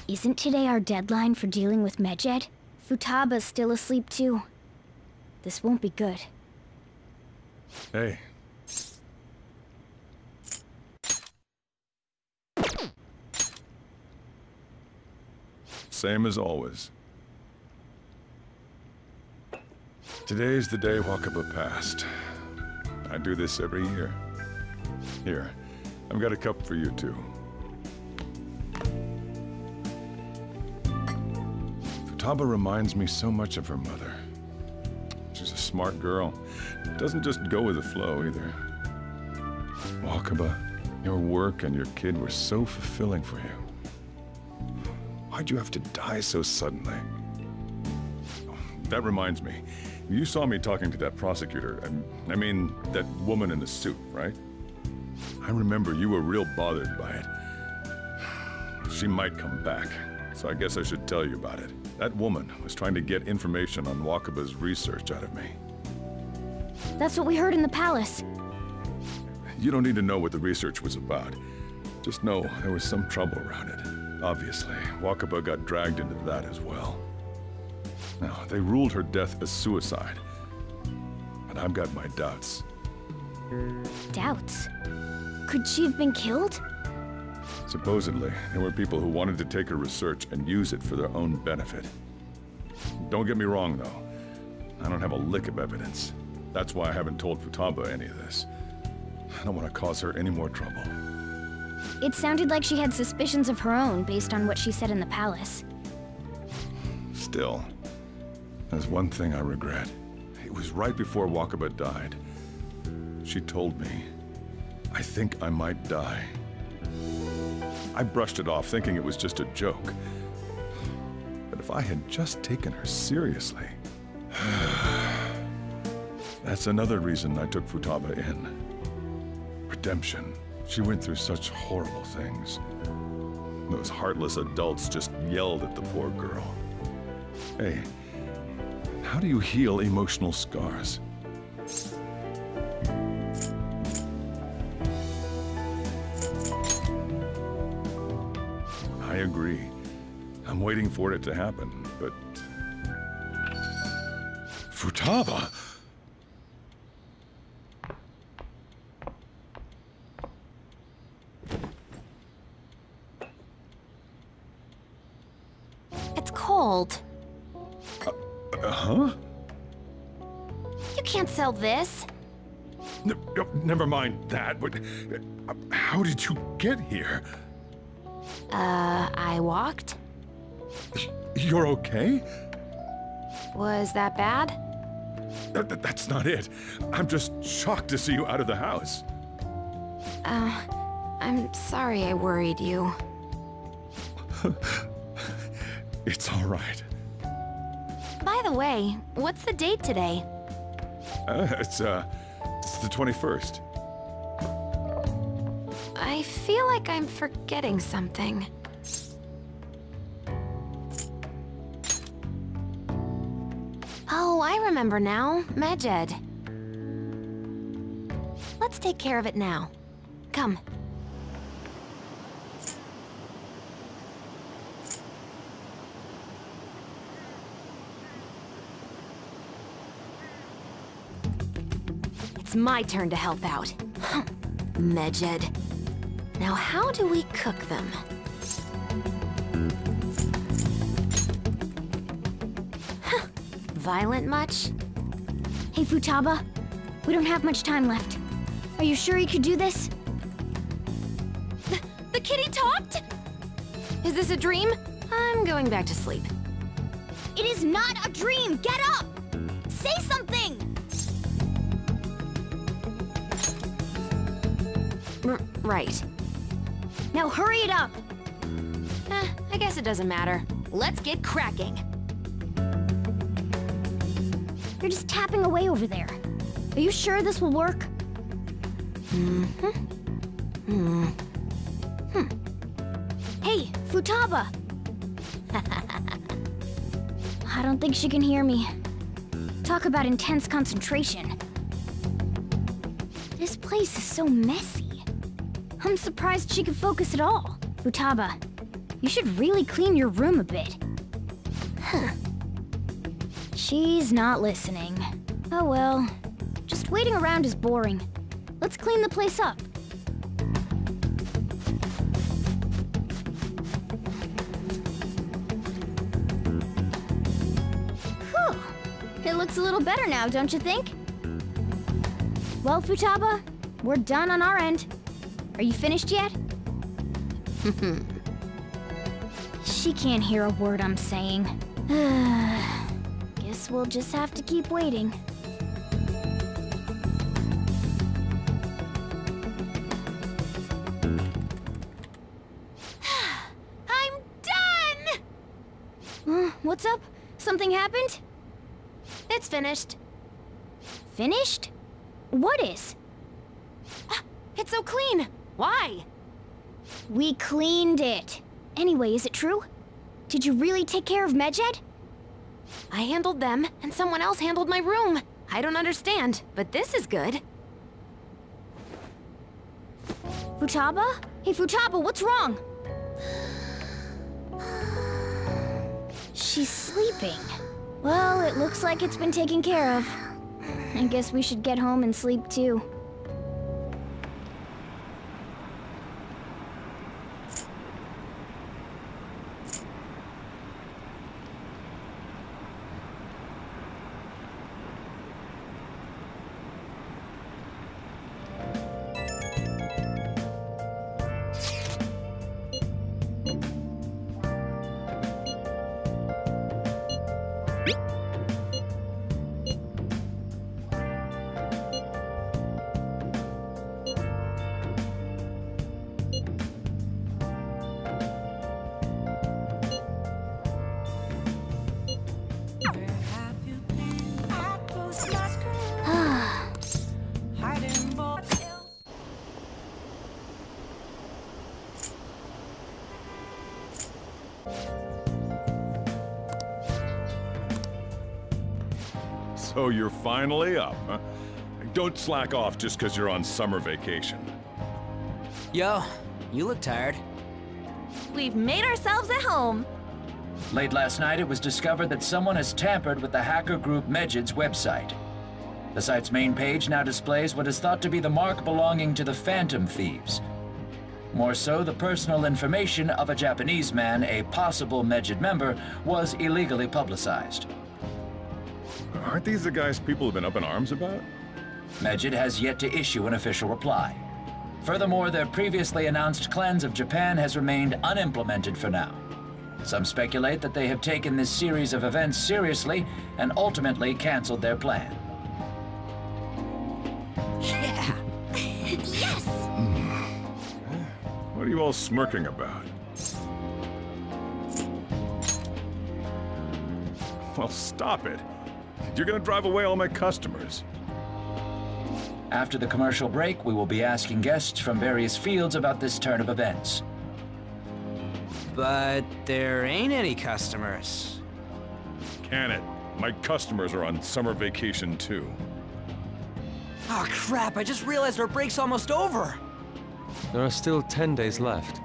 Isn't today our deadline for dealing with Medjed? Futaba's still asleep too. This won't be good. Hey. Same as always. Today's the day Wakaba passed. I do this every year. Here, I've got a cup for you too. Futaba reminds me so much of her mother. She's a smart girl. Doesn't just go with the flow either. Wakaba, your work and your kid were so fulfilling for you. Why'd you have to die so suddenly? That reminds me. You saw me talking to that prosecutor. I mean, that woman in the suit, right? I remember you were real bothered by it. She might come back, so I guess I should tell you about it. That woman was trying to get information on Wakaba's research out of me. That's what we heard in the palace. You don't need to know what the research was about. Just know there was some trouble around it. Obviously, Wakaba got dragged into that as well. Now, they ruled her death as suicide. But I've got my doubts. Doubts? Could she have been killed? Supposedly, there were people who wanted to take her research and use it for their own benefit. Don't get me wrong, though. I don't have a lick of evidence. That's why I haven't told Futaba any of this. I don't want to cause her any more trouble. It sounded like she had suspicions of her own based on what she said in the palace. Still, there's one thing I regret. It was right before Wakaba died. She told me, I think I might die. I brushed it off, thinking it was just a joke. But if I had just taken her seriously... That's another reason I took Futaba in. Redemption. She went through such horrible things. Those heartless adults just yelled at the poor girl. Hey, how do you heal emotional scars? I agree. I'm waiting for it to happen, but... Futaba! It's cold. Huh? You can't sell this. Never mind that, but... how did you get here? I walked? You're okay? Was that bad? That's not it. I'm just shocked to see you out of the house. I'm sorry I worried you. It's all right. By the way, what's the date today? It's the 21st. I feel like I'm forgetting something. Oh, I remember now. Medjed. Let's take care of it now. Come. It's my turn to help out. Medjed. Now how do we cook them? Violent much? Hey, Futaba. We don't have much time left. Are you sure you could do this? The kitty talked? Is this a dream? I'm going back to sleep. It is not a dream! Get up! Say something! Right. Now hurry it up! I guess it doesn't matter. Let's get cracking. You're just tapping away over there. Are you sure this will work? Hey, Futaba! I don't think she can hear me. Talk about intense concentration. This place is so messy. I'm surprised she could focus at all. Futaba, You should really clean your room a bit. Huh. She's not listening. Oh well. Just waiting around is boring. Let's clean the place up. Whew. It looks a little better now, don't you think? Well, Futaba, we're done on our end. Are you finished yet? She can't hear a word I'm saying. Guess we'll just have to keep waiting. I'm done! What's up? Something happened? It's finished. Finished? What is? It's so clean! Why? We cleaned it. Anyway, is it true? Did you really take care of Medjed? I handled them, and someone else handled my room. I don't understand, but this is good. Futaba? Hey, Futaba, what's wrong? She's sleeping. Well, it looks like it's been taken care of. I guess we should get home and sleep too. So you're finally up, huh? Don't slack off just because you're on summer vacation. Yo, you look tired. We've made ourselves at home. Late last night, it was discovered that someone has tampered with the hacker group Medjed's website. The site's main page now displays what is thought to be the mark belonging to the Phantom Thieves. More so, the personal information of a Japanese man, a possible Medjed member, was illegally publicized. Aren't these the guys people have been up in arms about? Medjed has yet to issue an official reply. Furthermore, their previously announced cleanse of Japan has remained unimplemented for now. Some speculate that they have taken this series of events seriously and ultimately canceled their plan. Yeah! Yes! What are you all smirking about? Well, stop it. You're gonna drive away all my customers. After the commercial break, we will be asking guests from various fields about this turn of events. But there ain't any customers. Can it? My customers are on summer vacation too. Oh crap, I just realized our break's almost over. There are still 10 days left.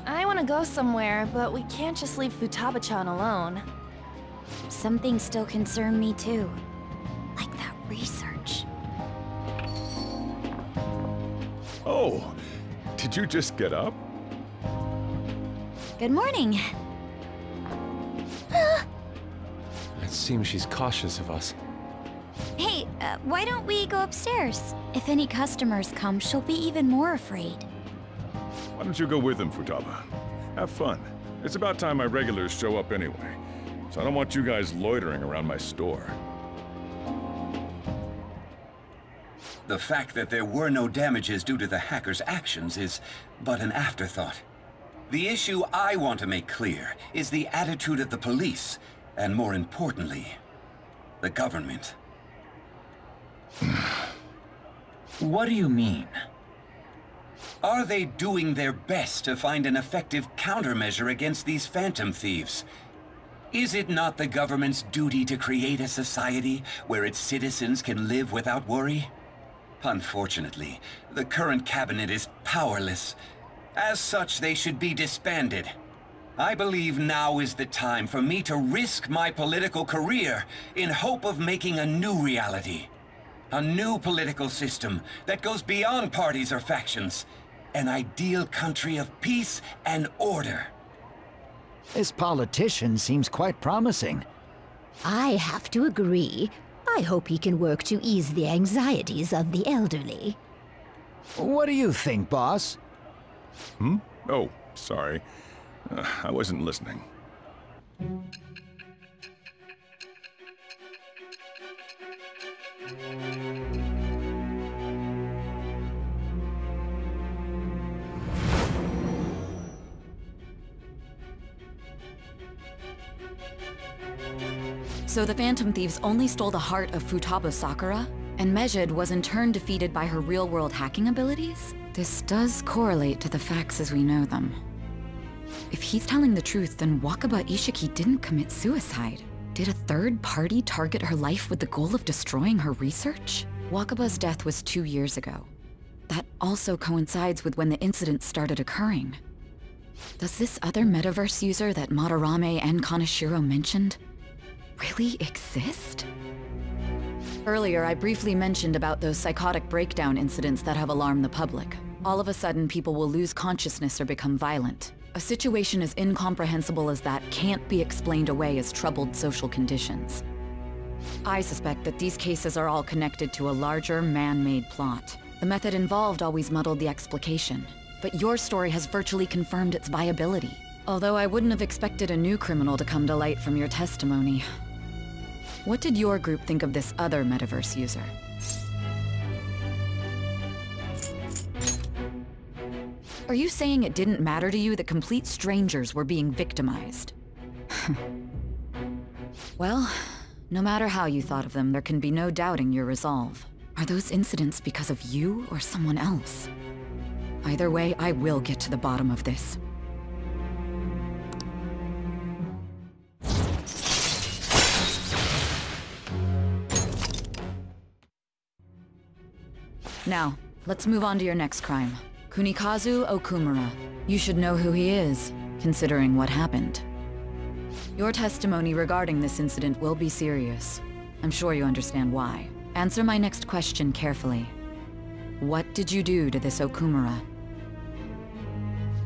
I want to go somewhere, but we can't just leave Futaba-chan alone. Some things still concern me too. Like that research. Oh, did you just get up? Good morning. It seems she's cautious of us. Hey, why don't we go upstairs? If any customers come, she'll be even more afraid. Why don't you go with them, Futaba? Have fun. It's about time my regulars show up anyway. So I don't want you guys loitering around my store. The fact that there were no damages due to the hackers' actions is but an afterthought. The issue I want to make clear is the attitude of the police, and more importantly, the government. What do you mean? Are they doing their best to find an effective countermeasure against these Phantom Thieves? Is it not the government's duty to create a society where its citizens can live without worry? Unfortunately, the current cabinet is powerless. As such, they should be disbanded. I believe now is the time for me to risk my political career in hope of making a new reality. A new political system that goes beyond parties or factions. An ideal country of peace and order. This politician seems quite promising. I have to agree. I hope he can work to ease the anxieties of the elderly. What do you think, boss? Oh, sorry. I wasn't listening. So the Phantom Thieves only stole the heart of Futaba Sakura, and Mejid was in turn defeated by her real-world hacking abilities? This does correlate to the facts as we know them. If he's telling the truth, then Wakaba Ishiki didn't commit suicide. Did a third party target her life with the goal of destroying her research? Wakaba's death was 2 years ago. That also coincides with when the incident started occurring. Does this other metaverse user that Madarame and Kaneshiro mentioned really exist? Earlier, I briefly mentioned about those psychotic breakdown incidents that have alarmed the public. All of a sudden, people will lose consciousness or become violent. A situation as incomprehensible as that can't be explained away as troubled social conditions. I suspect that these cases are all connected to a larger, man-made plot. The method involved always muddled the explication, but your story has virtually confirmed its viability. Although I wouldn't have expected a new criminal to come to light from your testimony. What did your group think of this other metaverse user? Are you saying it didn't matter to you that complete strangers were being victimized? Well, no matter how you thought of them, there can be no doubting your resolve. Are those incidents because of you or someone else? Either way, I will get to the bottom of this. Now, let's move on to your next crime. Kunikazu Okumura. You should know who he is, considering what happened. Your testimony regarding this incident will be serious. I'm sure you understand why. Answer my next question carefully. What did you do to this Okumura?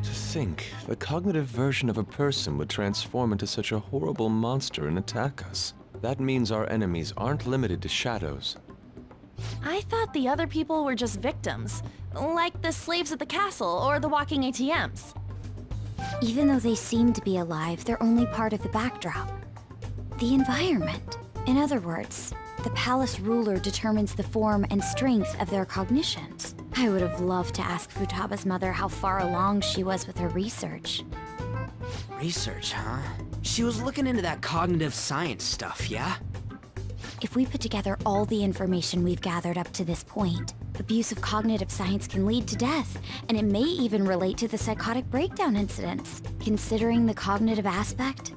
To think, the cognitive version of a person would transform into such a horrible monster and attack us. That means our enemies aren't limited to shadows. I thought the other people were just victims, like the slaves at the castle or the walking ATMs. Even though they seem to be alive, they're only part of the backdrop. The environment. In other words, the palace ruler determines the form and strength of their cognitions. I would have loved to ask Futaba's mother how far along she was with her research. Research, huh? She was looking into that cognitive science stuff, yeah? If we put together all the information we've gathered up to this point, abuse of cognitive science can lead to death, and it may even relate to the psychotic breakdown incidents. Considering the cognitive aspect,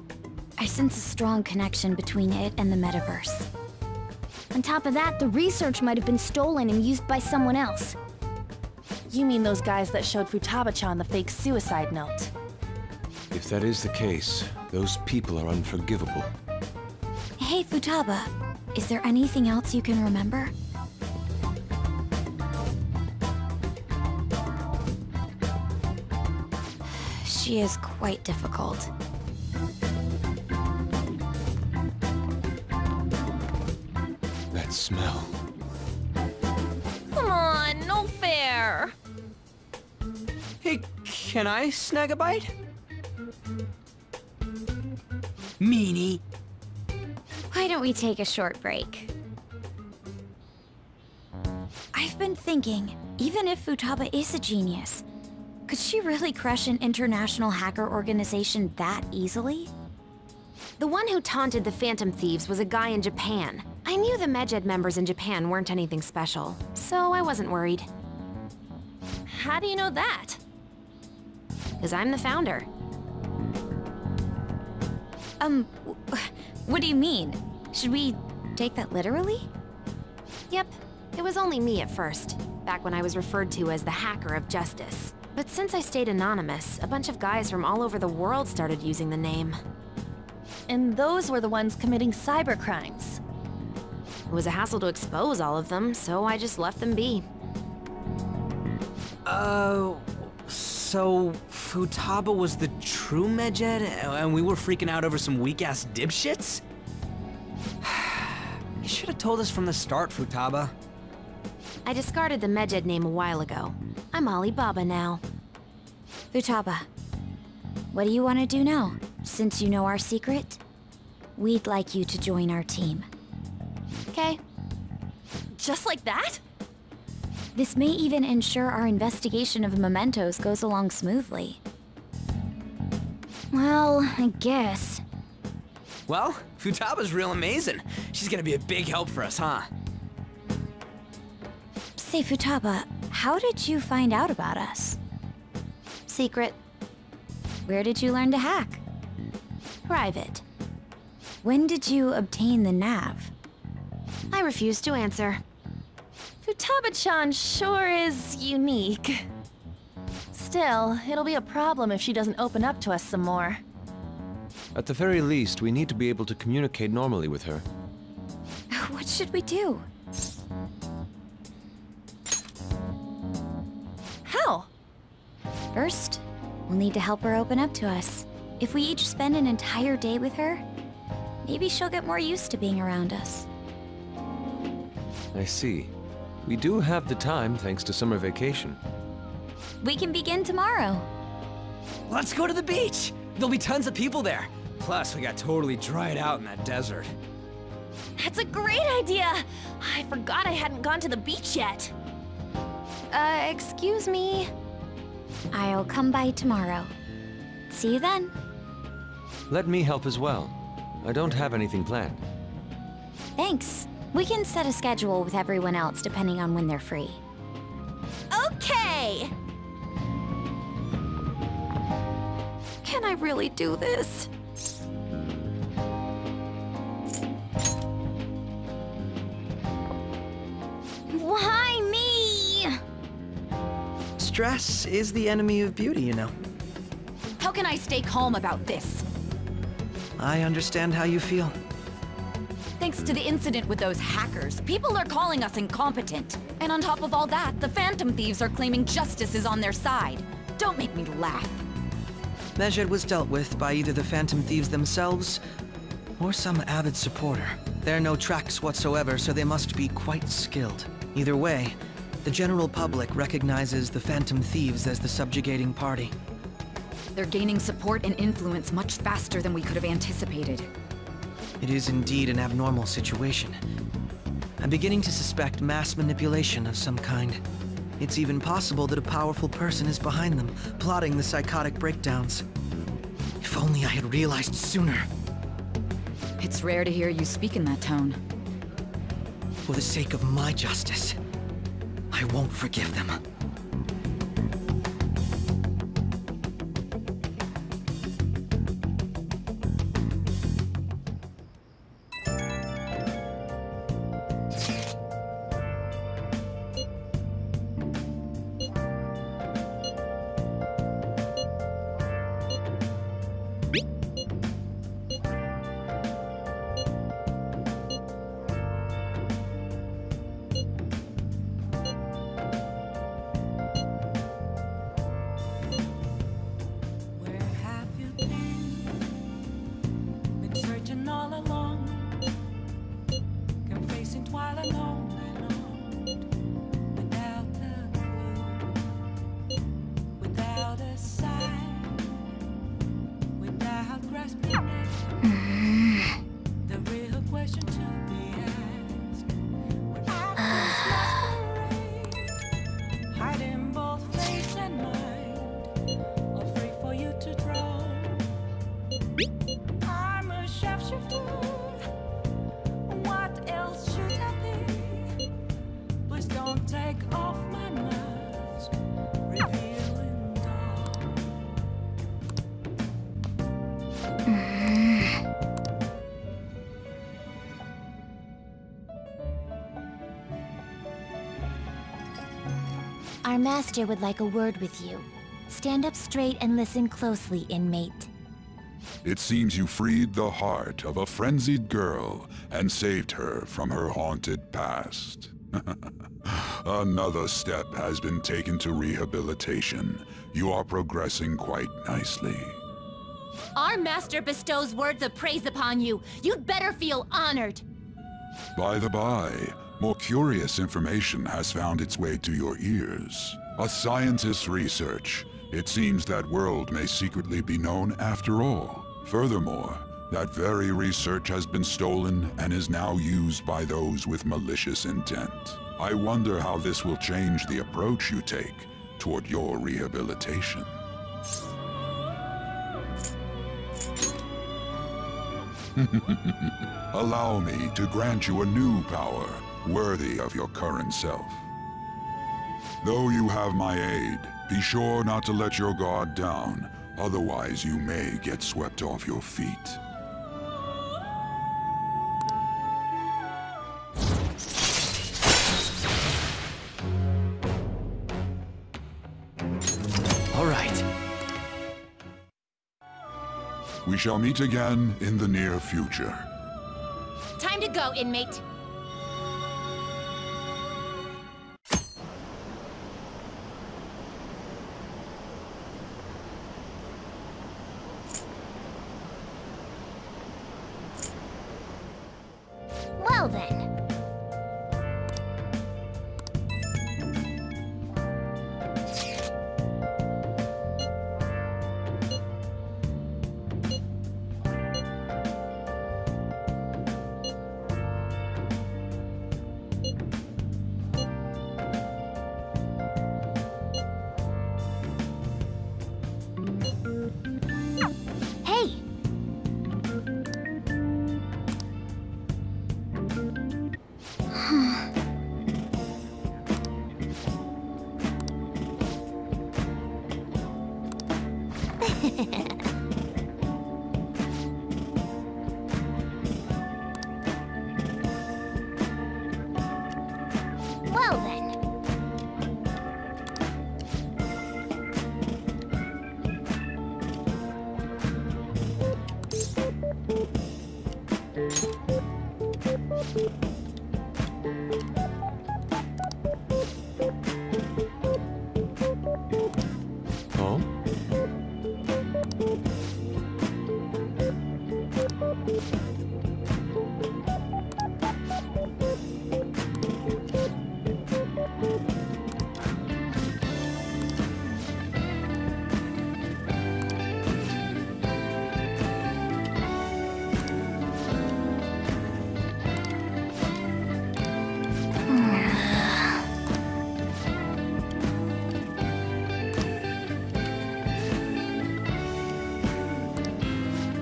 I sense a strong connection between it and the metaverse. On top of that, the research might have been stolen and used by someone else. You mean those guys that showed Futaba-chan the fake suicide note? If that is the case, those people are unforgivable. Hey, Futaba. Is there anything else you can remember? She is quite difficult. That smell. Come on, no fair! Hey, can I snag a bite? Meanie. Why don't we take a short break? I've been thinking, even if Futaba is a genius, could she really crush an international hacker organization that easily? The one who taunted the Phantom Thieves was a guy in Japan. I knew the Medjed members in Japan weren't anything special, so I wasn't worried. How do you know that? Because I'm the founder. What do you mean? Should we take that literally? Yep, it was only me at first, back when I was referred to as the Hacker of Justice. But since I stayed anonymous, a bunch of guys from all over the world started using the name. And those were the ones committing cybercrimes. It was a hassle to expose all of them, so I just left them be. So Futaba was the true Medjed, and we were freaking out over some weak-ass dipshits? You should have told us from the start, Futaba. I discarded the Medjed name a while ago. I'm Alibaba now. Futaba, what do you want to do now? Since you know our secret, we'd like you to join our team. Okay. Just like that? This may even ensure our investigation of mementos goes along smoothly. Well, I guess. Well, Futaba's real amazing. She's gonna be a big help for us, huh? Say, Futaba, how did you find out about us? Secret. Where did you learn to hack? Private. When did you obtain the nav? I refuse to answer. Futaba-chan sure is unique. Still, it'll be a problem if she doesn't open up to us some more. At the very least, we need to be able to communicate normally with her. What should we do? How? First, we'll need to help her open up to us. If we each spend an entire day with her, maybe she'll get more used to being around us. I see. We do have the time thanks to summer vacation. We can begin tomorrow. Let's go to the beach! There'll be tons of people there. Plus, we got totally dried out in that desert. That's a great idea! I forgot I hadn't gone to the beach yet. Excuse me? I'll come by tomorrow. See you then. Let me help as well. I don't have anything planned. Thanks. We can set a schedule with everyone else depending on when they're free. Okay! Can I really do this? Why me? Stress is the enemy of beauty, you know. How can I stay calm about this? I understand how you feel. Thanks to the incident with those hackers, people are calling us incompetent. And on top of all that, the Phantom Thieves are claiming justice is on their side. Don't make me laugh. Medjed was dealt with by either the Phantom Thieves themselves or some avid supporter. There are no tracks whatsoever, so they must be quite skilled. Either way, the general public recognizes the Phantom Thieves as the subjugating party. They're gaining support and influence much faster than we could have anticipated. It is indeed an abnormal situation. I'm beginning to suspect mass manipulation of some kind. It's even possible that a powerful person is behind them, plotting the psychotic breakdowns. If only I had realized sooner. It's rare to hear you speak in that tone. For the sake of my justice, I won't forgive them. Our master would like a word with you. Stand up straight and listen closely, inmate. It seems you freed the heart of a frenzied girl and saved her from her haunted past. Another step has been taken to rehabilitation. You are progressing quite nicely. Our master bestows words of praise upon you. You'd better feel honored. By the by, more curious information has found its way to your ears. A scientist's research. It seems that world may secretly be known after all. Furthermore, that very research has been stolen and is now used by those with malicious intent. I wonder how this will change the approach you take toward your rehabilitation. Allow me to grant you a new power worthy of your current self. Though you have my aid, be sure not to let your guard down, otherwise you may get swept off your feet. All right. We shall meet again in the near future. Time to go, inmate. Well then. Hey! Well then. Oh?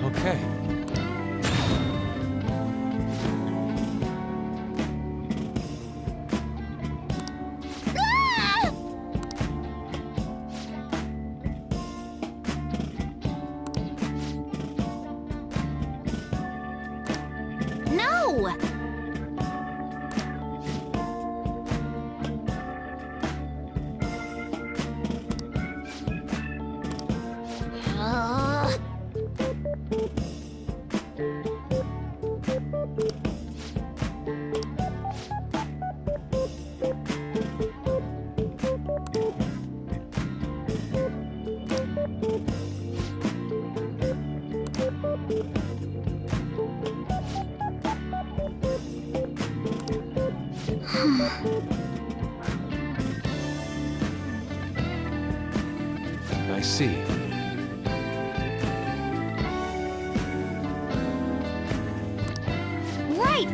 Okay. No! I see. Right!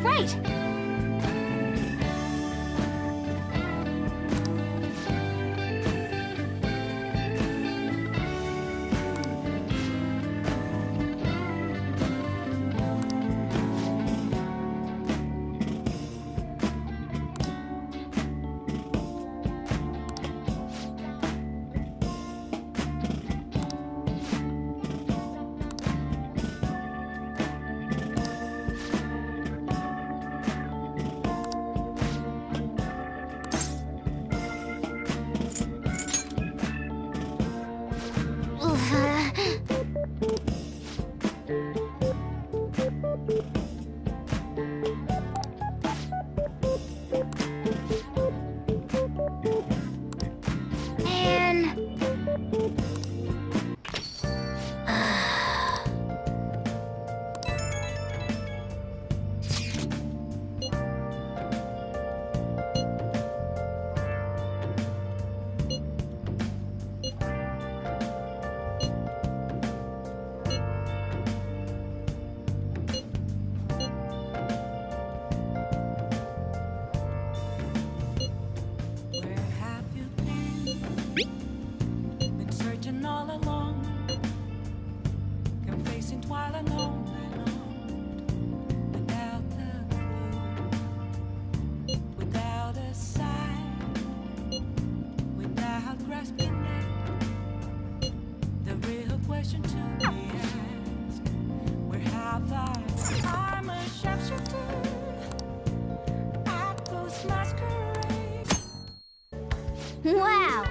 Wow!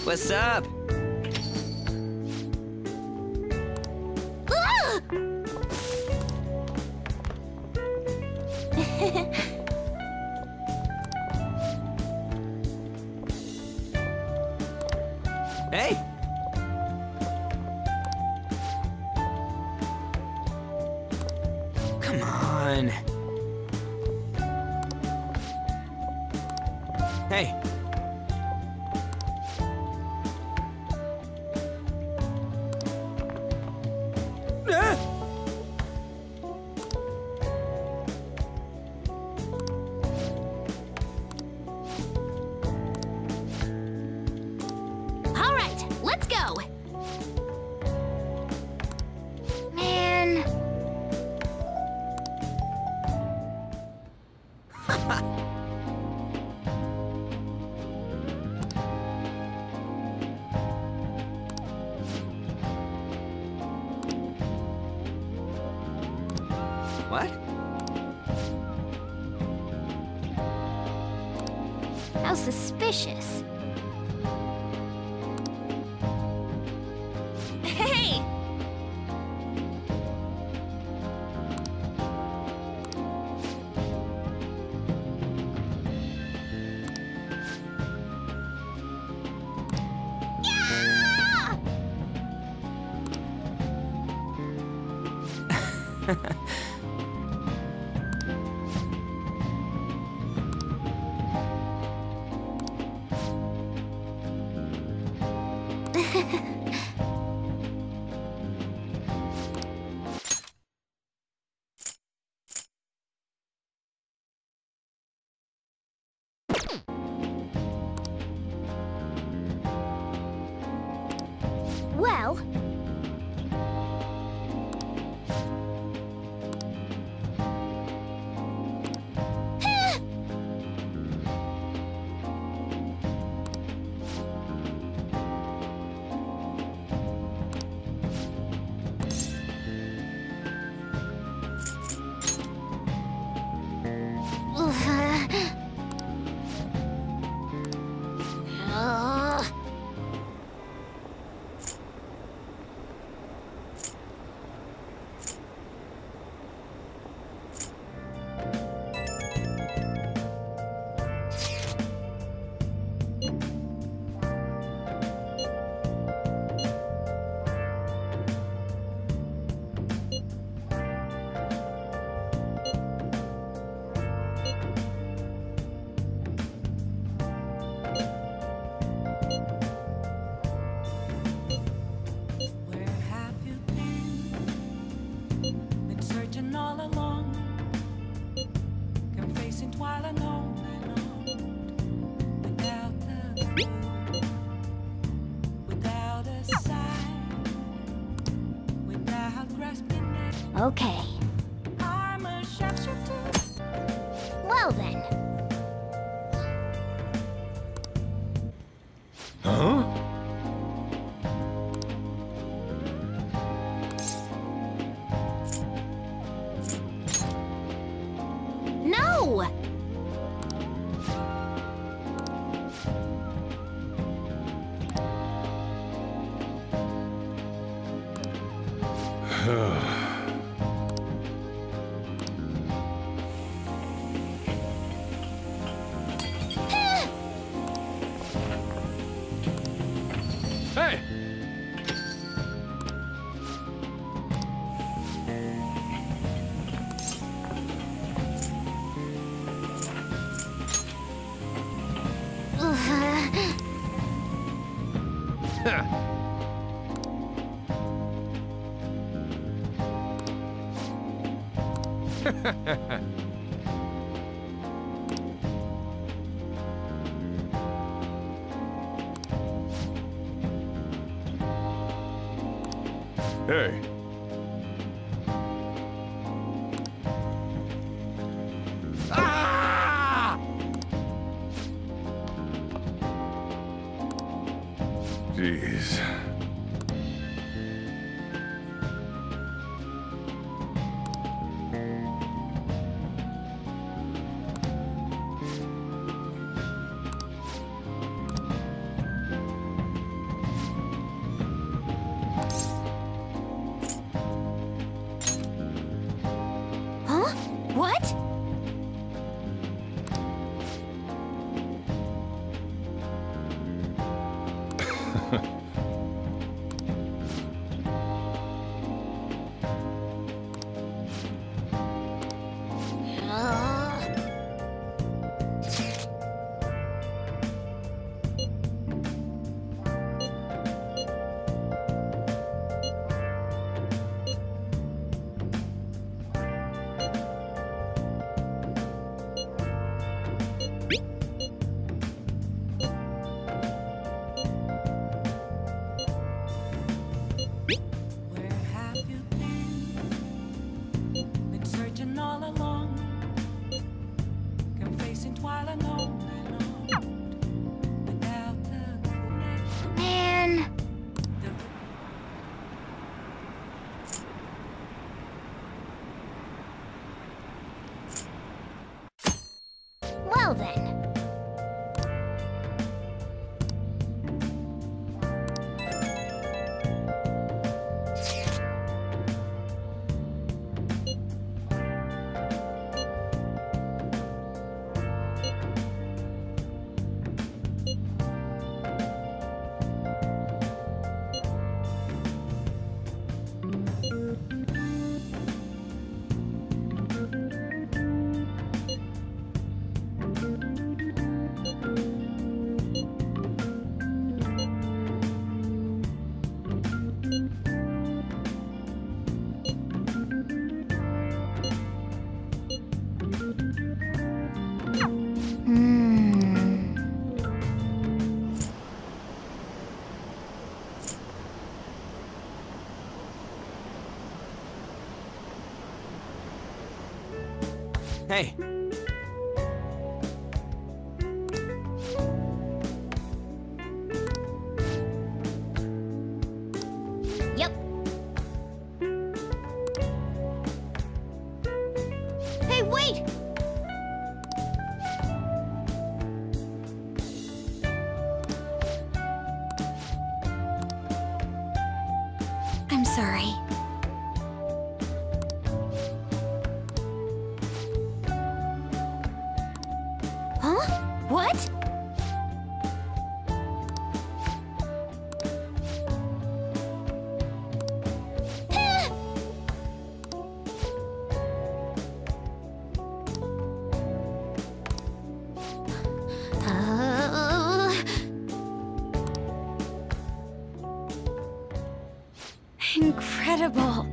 What's up? Ah! Hey! Come on. Hey. Ah! All right, let's go! Man... What? How suspicious. Hey! Yeah! Well... Okay. Well then. Huh? No! Hey! Hey. Ah! Jeez. What? Well then. Hey. Yep. Hey, wait! I'm sorry. What? Incredible.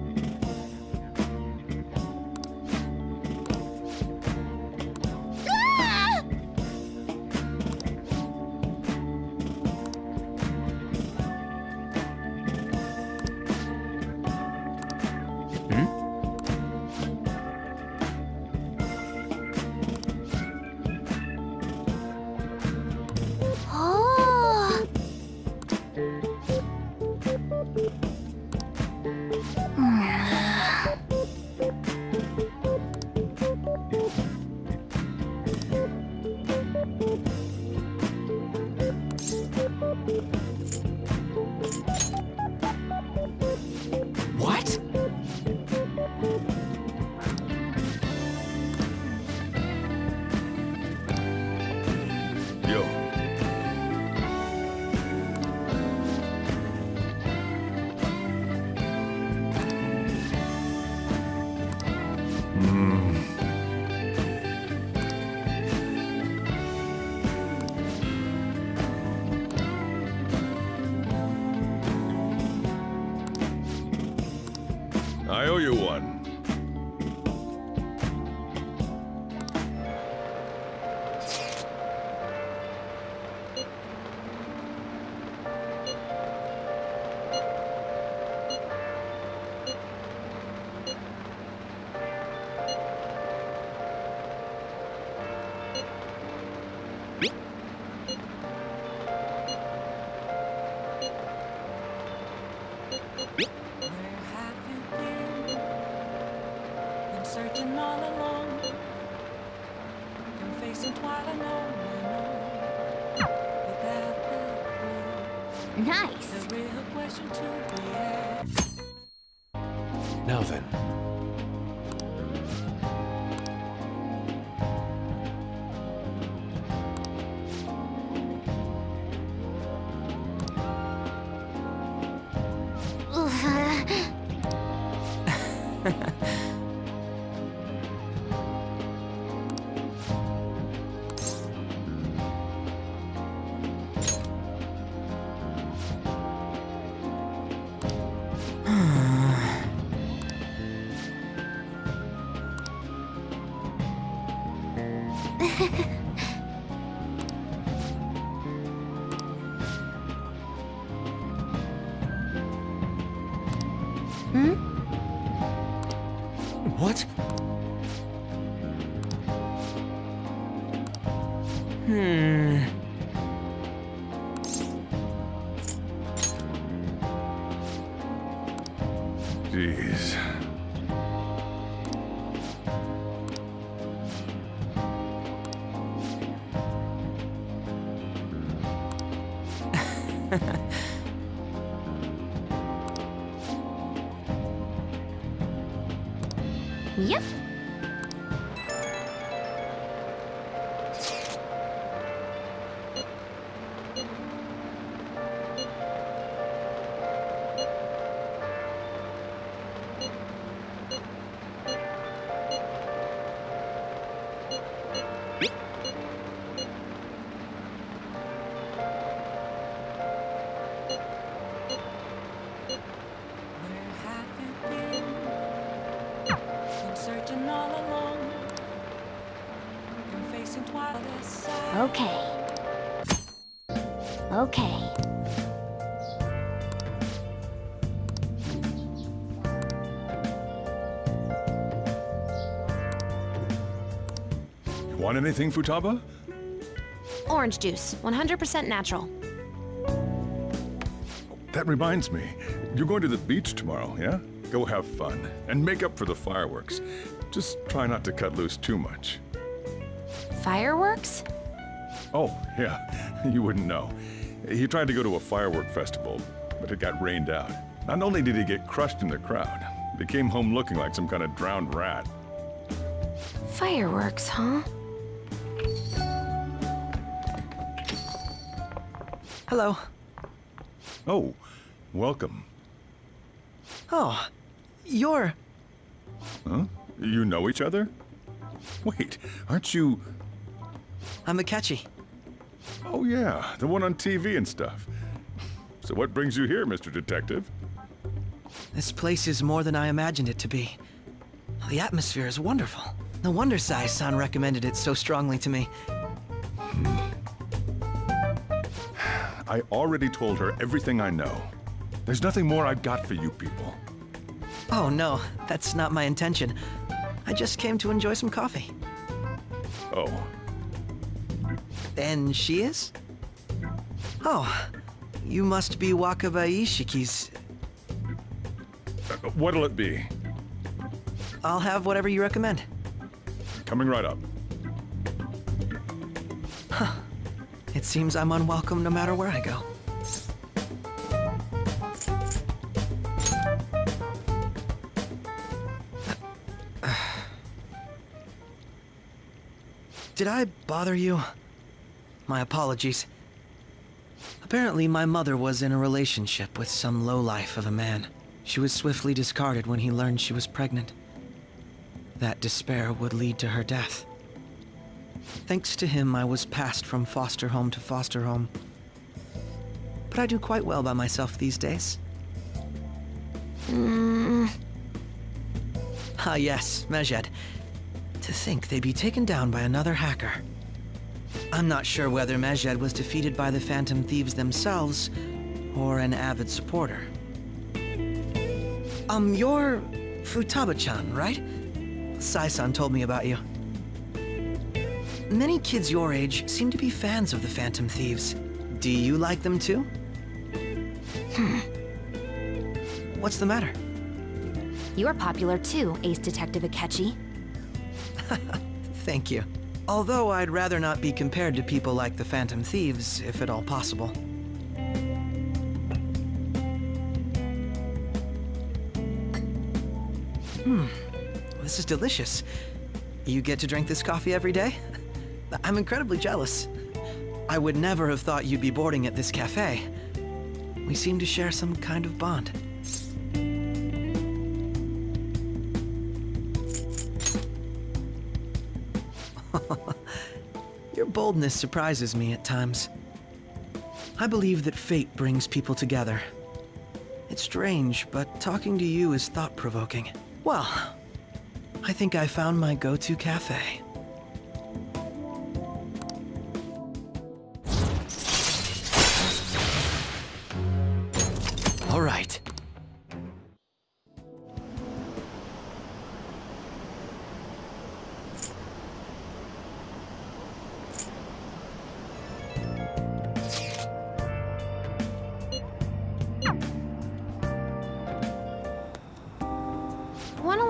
What? Yo. I owe you one. Searching all along, confessing while I know, without the clue. Nice. The real question to be asked. Now then. Hmm? What? Jeez. Yep. Where have you been? Been searching all along. Been facing twilight side. Okay. Okay. You want anything, Futaba? Orange juice, 100% natural. That reminds me. You're going to the beach tomorrow, yeah? Go have fun. And make up for the fireworks. Just try not to cut loose too much. Fireworks? Oh, yeah. You wouldn't know. He tried to go to a firework festival, but it got rained out. Not only did he get crushed in the crowd, he came home looking like some kind of drowned rat. Fireworks, huh? Hello. Oh, welcome. Oh, you're... Huh? You know each other? Wait, aren't you... I'm Akechi. Oh yeah, the one on TV and stuff. So what brings you here, Mr. Detective? This place is more than I imagined it to be. The atmosphere is wonderful. No wonder Sai-san recommended it so strongly to me. I already told her everything I know. There's nothing more I've got for you people. Oh no, that's not my intention. I just came to enjoy some coffee. Oh. And she is? Oh, you must be Wakaba Ishiki's... What'll it be? I'll have whatever you recommend. Coming right up. Huh. It seems I'm unwelcome no matter where I go. Did I bother you? My apologies. Apparently, my mother was in a relationship with some lowlife of a man. She was swiftly discarded when he learned she was pregnant. That despair would lead to her death. Thanks to him, I was passed from foster home to foster home. But I do quite well by myself these days. Ah yes, Mejed. To think they'd be taken down by another hacker. I'm not sure whether Mejed was defeated by the Phantom Thieves themselves, or an avid supporter. You're Futaba-chan, right? Sai-san told me about you. Many kids your age seem to be fans of the Phantom Thieves. Do you like them too? What's the matter? You're popular too, Ace Detective Akechi. Thank you. Although I'd rather not be compared to people like the Phantom Thieves, if at all possible. This is delicious. You get to drink this coffee every day? I'm incredibly jealous. I would never have thought you'd be boarding at this cafe. We seem to share some kind of bond. Your boldness surprises me at times. I believe that fate brings people together. It's strange, but talking to you is thought-provoking. Well, I think I found my go-to cafe.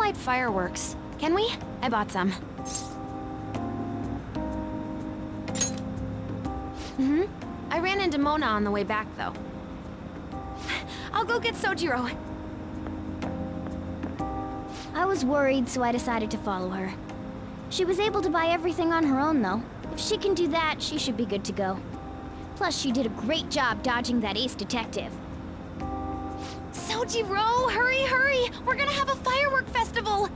light fireworks. Can we? I bought some. I ran into Mona on the way back, though. I'll go get Sojiro. I was worried, so I decided to follow her. She was able to buy everything on her own, though. If she can do that, she should be good to go. Plus, she did a great job dodging that ace detective. Sojiro, hurry, hurry! We're gonna have a firework festival!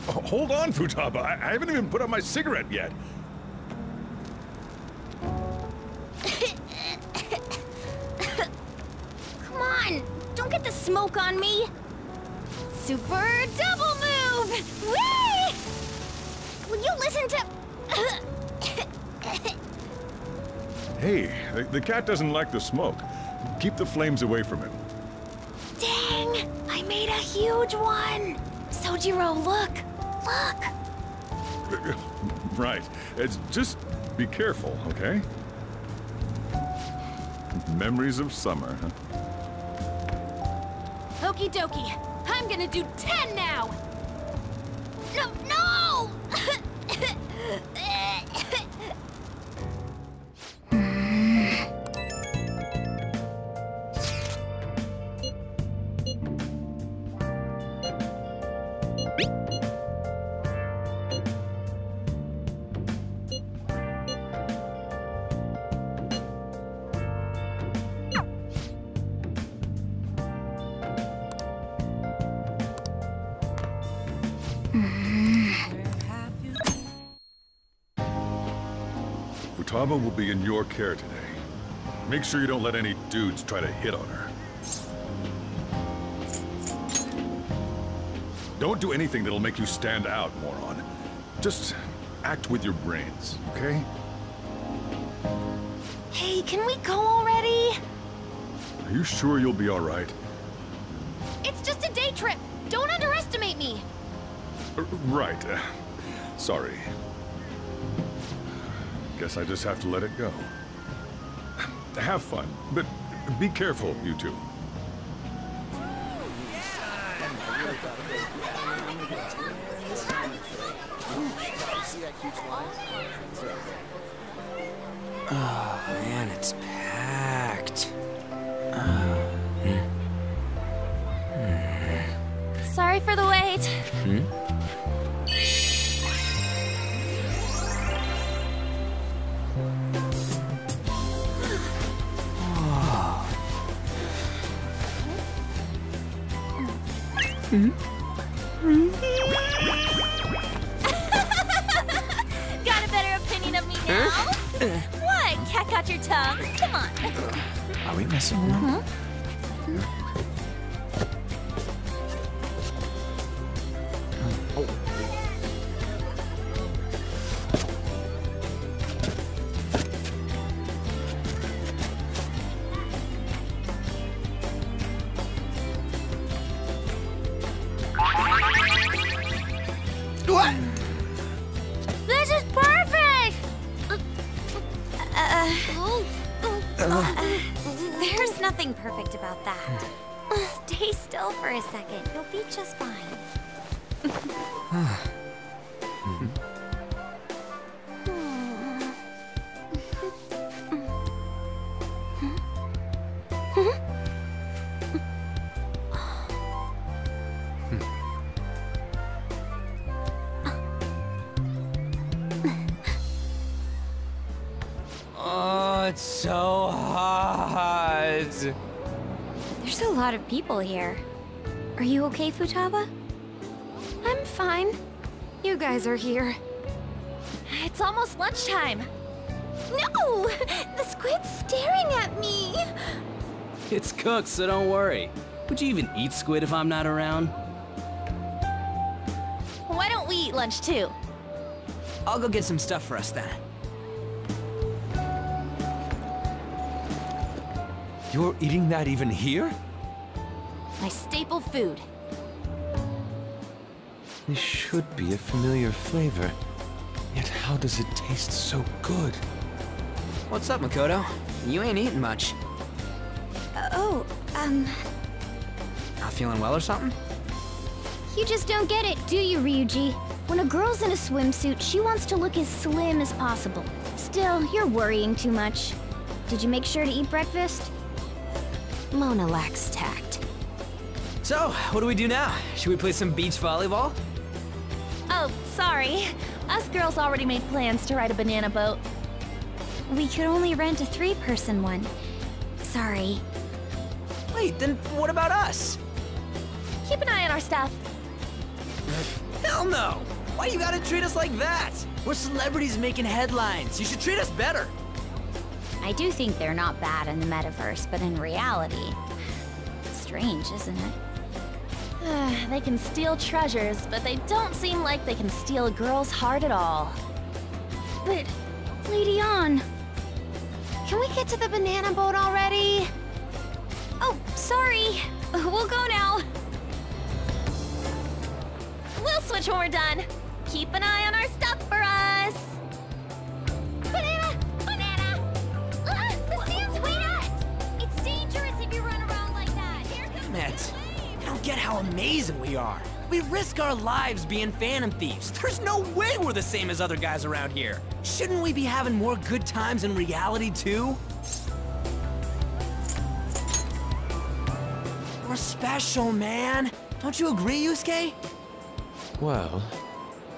Oh, hold on, Futaba. I haven't even put out my cigarette yet. Come on! Don't get the smoke on me! Super double move! Whee! Will you listen to... Hey, the cat doesn't like the smoke. Keep the flames away from him. Dang! I made a huge one! Sojiro, look! Look! Right. It's just be careful, okay? Memories of summer, huh? Okie dokie. I'm gonna do 10 now! No, no! Futaba will be in your care today. Make sure you don't let any dudes try to hit on her. Don't do anything that'll make you stand out, moron. Just act with your brains, okay? Hey, can we go already? Are you sure you'll be all right? It's just a day trip. Don't underestimate me. Right. Sorry. Guess I just have to let it go. Have fun, but be careful, you two. Oh, man, it's packed. Sorry for the wait. Got a better opinion of me now? What? Cat got your tongue? Come on. Are we messing around? What? This is perfect! There's nothing perfect about that. Stay still for a second. You'll be just fine. Oh, it's so hot. There's a lot of people here. Are you okay, Futaba? I'm fine. You guys are here. It's almost lunchtime. No! The squid's staring at me! It's cooked, so don't worry. Would you even eat squid if I'm not around? Why don't we eat lunch too? I'll go get some stuff for us then. You're eating that even here? My staple food. This should be a familiar flavor. Yet how does it taste so good? What's up, Makoto? You ain't eating much. Not feeling well or something? You just don't get it, do you, Ryuji? When a girl's in a swimsuit, she wants to look as slim as possible. Still, you're worrying too much. Did you make sure to eat breakfast? Mona lacks tact. So, what do we do now? Should we play some beach volleyball? Oh, sorry. Us girls already made plans to ride a banana boat. We could only rent a 3-person one. Sorry. Wait, then what about us? Keep an eye on our stuff. Hell no! Why you gotta treat us like that? We're celebrities making headlines. You should treat us better. I do think they're not bad in the metaverse, but in reality... Strange, isn't it? They can steal treasures, but they don't seem like they can steal a girl's heart at all. But, Lady Ann... Can we get to the banana boat already? Oh, sorry. We'll go now. We'll switch when we're done. Keep an eye on our stuff for us. Banana! Banana! The sand's wet! It's dangerous if you run around like that. Here comes Damn it. You don't get how amazing we are. We risk our lives being phantom thieves. There's no way we're the same as other guys around here. Shouldn't we be having more good times in reality, too? We're special, man. Don't you agree, Yusuke? Well,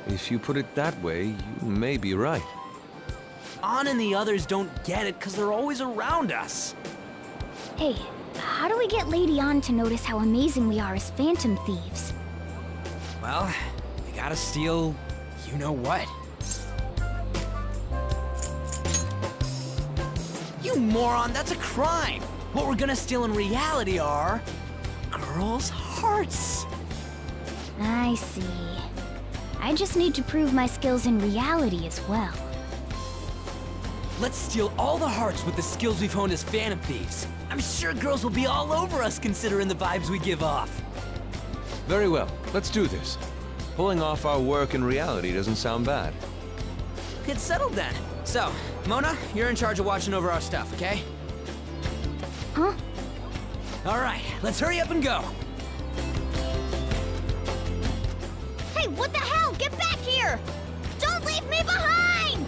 if you put it that way, you may be right. Ann and the others don't get it because they're always around us. Hey, how do we get Lady Ann to notice how amazing we are as phantom thieves? Well, we gotta steal you-know-what. You moron, that's a crime! What we're gonna steal in reality are... girls' hearts! I see. I just need to prove my skills in reality as well. Let's steal all the hearts with the skills we've honed as phantom thieves. I'm sure girls will be all over us considering the vibes we give off. Very well, let's do this. Pulling off our work in reality doesn't sound bad. Get settled then. So, Mona, you're in charge of watching over our stuff, okay? Huh? All right, let's hurry up and go. Hey, what the hell? Get back here! Don't leave me behind!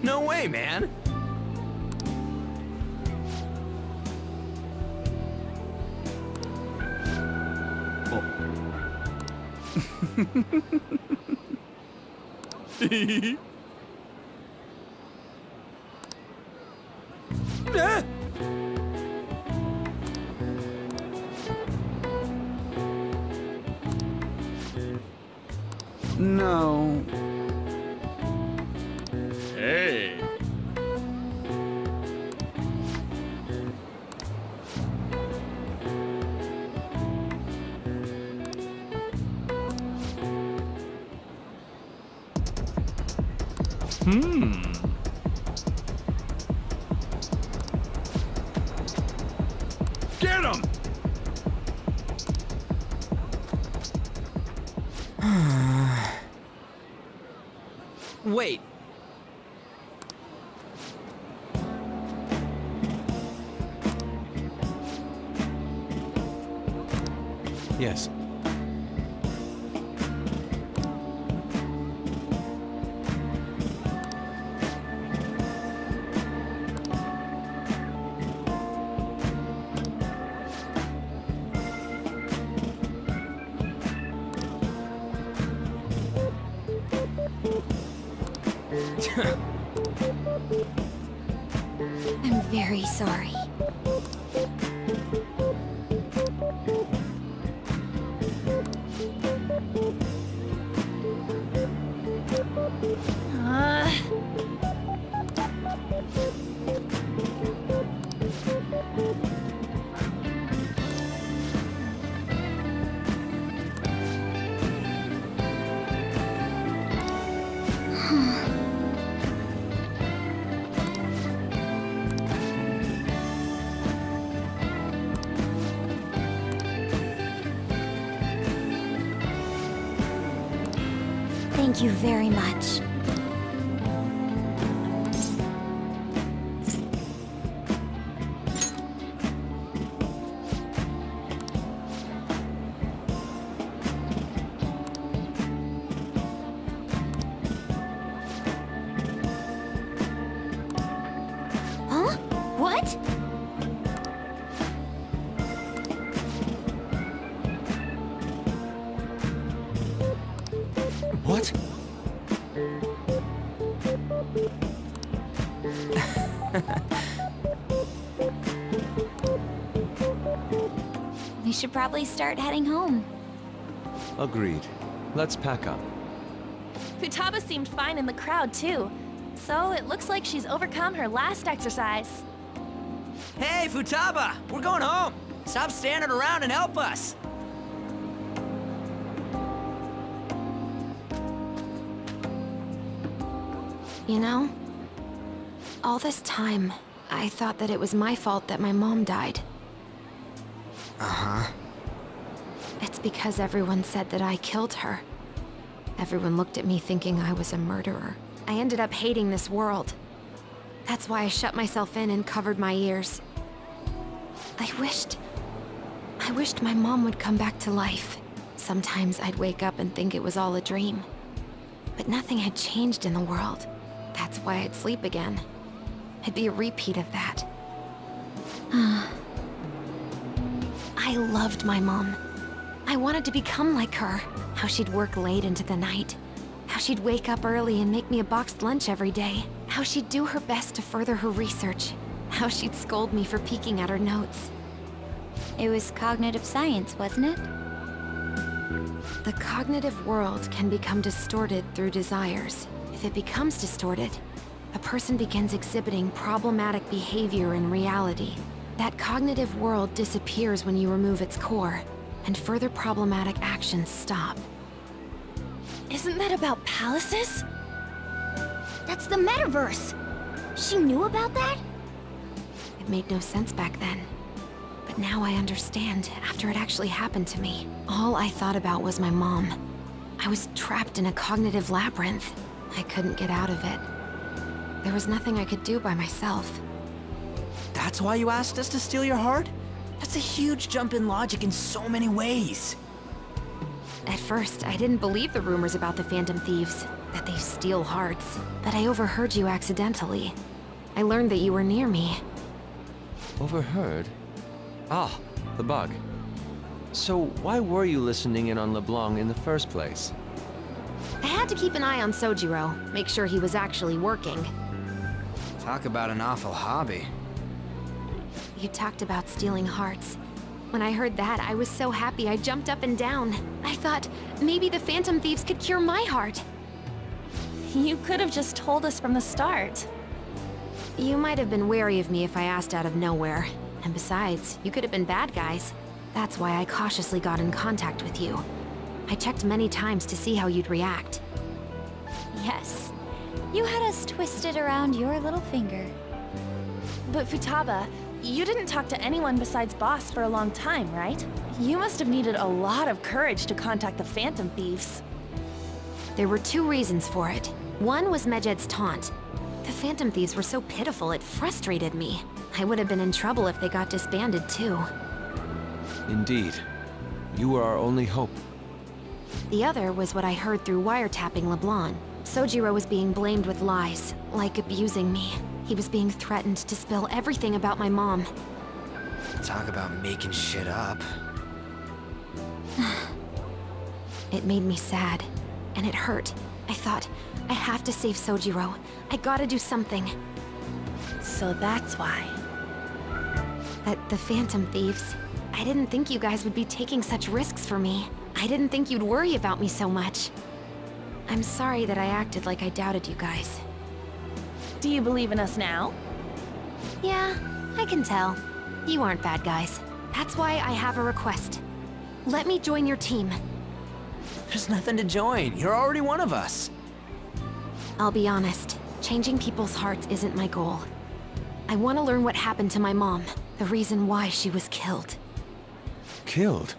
No way, man. No. Hey. Get him! Wait. Yes. very sorry. Thank you very much. Huh? What? What? We should probably start heading home. Agreed. Let's pack up. Futaba seemed fine in the crowd, too. So it looks like she's overcome her last exercise. Hey, Futaba! We're going home! Stop standing around and help us! You know, all this time, I thought that it was my fault that my mom died. Uh-huh. It's because everyone said that I killed her. Everyone looked at me thinking I was a murderer. I ended up hating this world. That's why I shut myself in and covered my ears. I wished my mom would come back to life. Sometimes I'd wake up and think it was all a dream. But nothing had changed in the world. That's why I'd sleep again. It'd be a repeat of that. I loved my mom. I wanted to become like her. How she'd work late into the night. How she'd wake up early and make me a boxed lunch every day. How she'd do her best to further her research. How she'd scold me for peeking at her notes. It was cognitive science, wasn't it? The cognitive world can become distorted through desires. If it becomes distorted, a person begins exhibiting problematic behavior in reality. That cognitive world disappears when you remove its core, and further problematic actions stop. Isn't that about palaces? That's the metaverse! She knew about that? It made no sense back then. But now I understand, after it actually happened to me. All I thought about was my mom. I was trapped in a cognitive labyrinth. I couldn't get out of it. There was nothing I could do by myself. That's why you asked us to steal your heart? That's a huge jump in logic in so many ways. At first, I didn't believe the rumors about the Phantom Thieves, that they steal hearts. But I overheard you accidentally. I learned that you were near me. Overheard? Ah, the bug. So why were you listening in on LeBlanc in the first place? I had to keep an eye on Sojiro, make sure he was actually working. Talk about an awful hobby. You talked about stealing hearts. When I heard that, I was so happy I jumped up and down. I thought, maybe the Phantom Thieves could cure my heart. You could have just told us from the start. You might have been wary of me if I asked out of nowhere. And besides, you could have been bad guys. That's why I cautiously got in contact with you. I checked many times to see how you'd react. Yes. You had us twisted around your little finger. But Futaba, you didn't talk to anyone besides Boss for a long time, right? You must have needed a lot of courage to contact the Phantom Thieves. There were two reasons for it. One was Medjed's taunt. The Phantom Thieves were so pitiful it frustrated me. I would have been in trouble if they got disbanded too. Indeed. You were our only hope. The other was what I heard through wiretapping LeBlanc. Sojiro was being blamed with lies, like abusing me. He was being threatened to spill everything about my mom. Talk about making shit up. It made me sad, and it hurt. I thought, I have to save Sojiro. I gotta do something. So that's why. But the Phantom Thieves... I didn't think you guys would be taking such risks for me. I didn't think you'd worry about me so much. I'm sorry that I acted like I doubted you guys. Do you believe in us now? Yeah, I can tell. You aren't bad guys. That's why I have a request. Let me join your team. There's nothing to join. You're already one of us. I'll be honest. Changing people's hearts isn't my goal. I want to learn what happened to my mom. The reason why she was killed. Killed?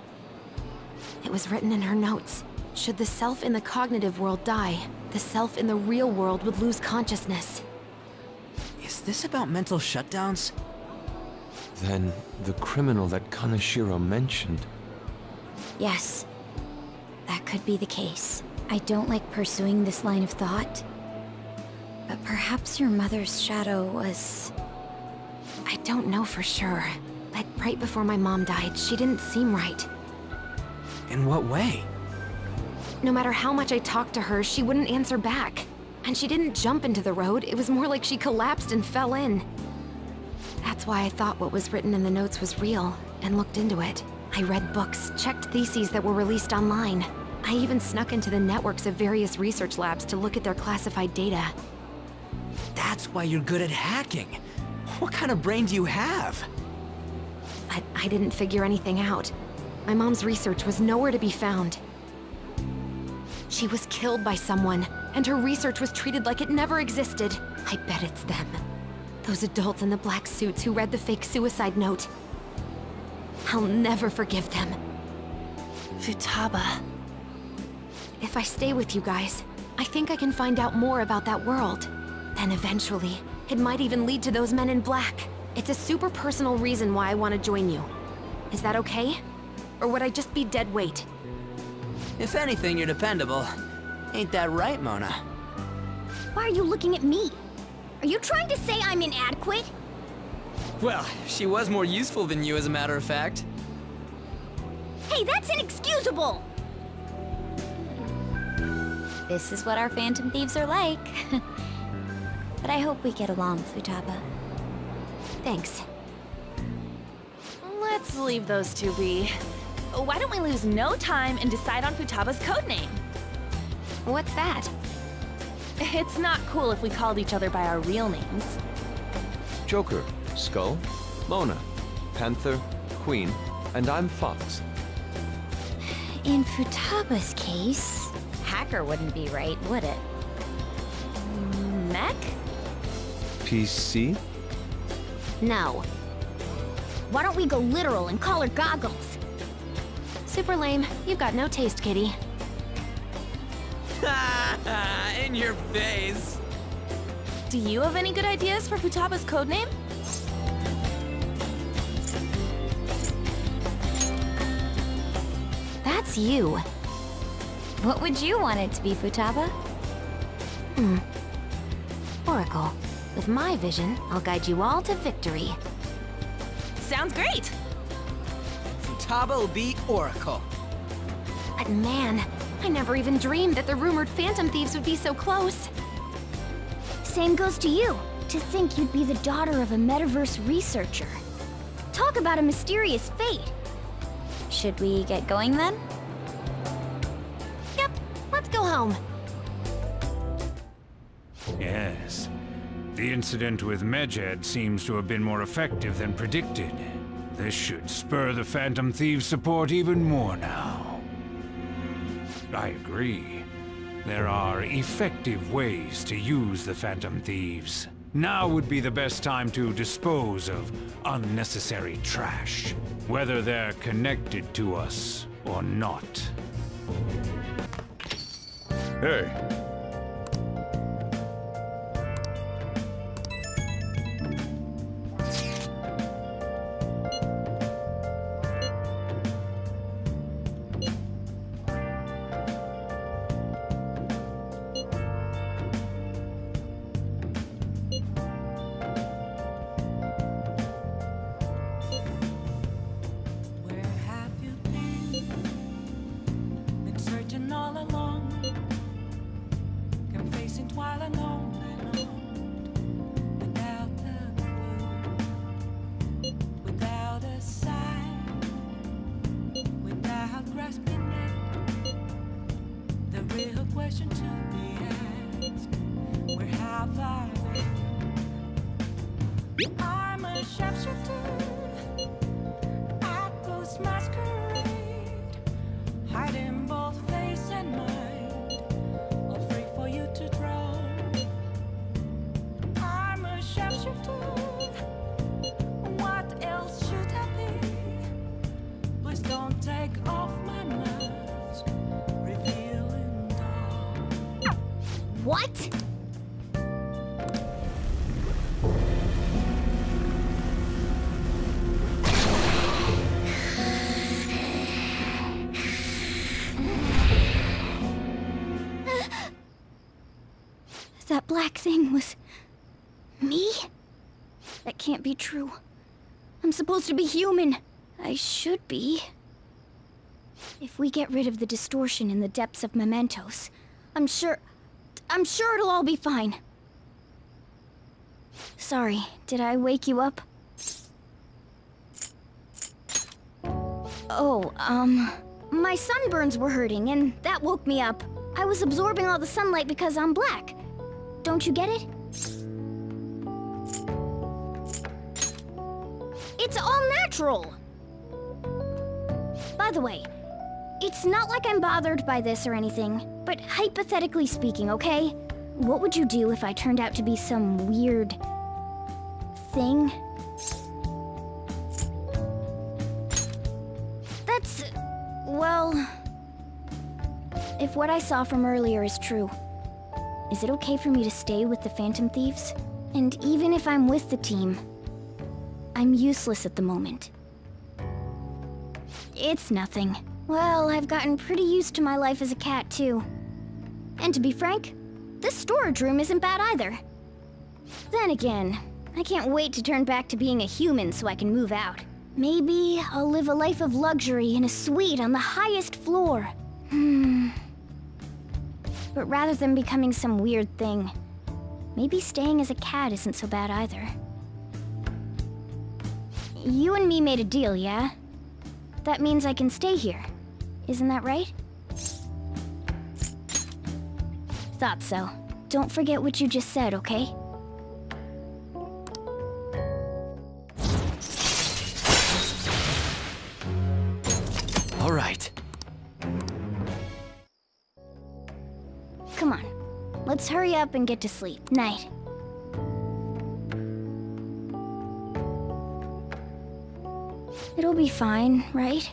It was written in her notes. Should the self in the cognitive world die, the self in the real world would lose consciousness. Is this about mental shutdowns? Then, the criminal that Kaneshiro mentioned... Yes. That could be the case. I don't like pursuing this line of thought. But perhaps your mother's shadow was... I don't know for sure. But right before my mom died, she didn't seem right. In what way? No matter how much I talked to her, she wouldn't answer back. And she didn't jump into the road, it was more like she collapsed and fell in. That's why I thought what was written in the notes was real, and looked into it. I read books, checked theses that were released online. I even snuck into the networks of various research labs to look at their classified data. That's why you're good at hacking. What kind of brain do you have? But I didn't figure anything out. My mom's research was nowhere to be found. She was killed by someone, and her research was treated like it never existed. I bet it's them. Those adults in the black suits who read the fake suicide note. I'll never forgive them. Futaba. If I stay with you guys, I think I can find out more about that world. Then eventually, it might even lead to those men in black. It's a super personal reason why I want to join you. Is that okay? Or would I just be dead weight? If anything, you're dependable. Ain't that right, Mona? Why are you looking at me? Are you trying to say I'm inadequate? Well, she was more useful than you, as a matter of fact. Hey, that's inexcusable! This is what our Phantom Thieves are like. But I hope we get along, Futaba. Thanks. Let's leave those two be. Why don't we lose no time and decide on Futaba's codename? What's that? It's not cool if we called each other by our real names. Joker, Skull, Mona, Panther, Queen, and I'm Fox. In Futaba's case, hacker wouldn't be right, would it? Mech? PC? No. Why don't we go literal and call her Goggles? Super lame. You've got no taste, kitty. In your face! Do you have any good ideas for Futaba's codename? That's you. What would you want it to be, Futaba? Oracle. With my vision, I'll guide you all to victory. Sounds great! Futaba will be Oracle. But man, I never even dreamed that the rumored Phantom Thieves would be so close. Same goes to you. To think you'd be the daughter of a metaverse researcher. Talk about a mysterious fate. Should we get going then? Yep, let's go home. Yes. The incident with Medjed seems to have been more effective than predicted. This should spur the Phantom Thieves' support even more now. I agree. There are effective ways to use the Phantom Thieves. Now would be the best time to dispose of unnecessary trash, whether they're connected to us or not. Hey. question to be asked. Where have I been? I'm a sharpshooter at Ghost Masquerade, hiding both face and mind, all free for you to draw. I'm a sharpshooter. What else should I be? Please don't take off my mask, revealing dawn. What? That black thing was... me? That can't be true. I'm supposed to be human. I should be. If we get rid of the distortion in the depths of mementos, I'm sure it'll all be fine. Sorry, did I wake you up? Oh, my sunburns were hurting and that woke me up. I was absorbing all the sunlight because I'm black. Don't you get it? It's all natural! By the way, it's not like I'm bothered by this or anything, but hypothetically speaking, okay? What would you do if I turned out to be some weird... thing? That's... well... if what I saw from earlier is true, is it okay for me to stay with the Phantom Thieves? And even if I'm with the team, I'm useless at the moment. It's nothing. Well, I've gotten pretty used to my life as a cat, too. And to be frank, this storage room isn't bad either. Then again, I can't wait to turn back to being a human so I can move out. Maybe I'll live a life of luxury in a suite on the highest floor. But rather than becoming some weird thing, maybe staying as a cat isn't so bad either. You and me made a deal, yeah? That means I can stay here. Isn't that right? Thought so. Don't forget what you just said, okay? All right. Come on. Let's hurry up and get to sleep. Night. It'll be fine, right?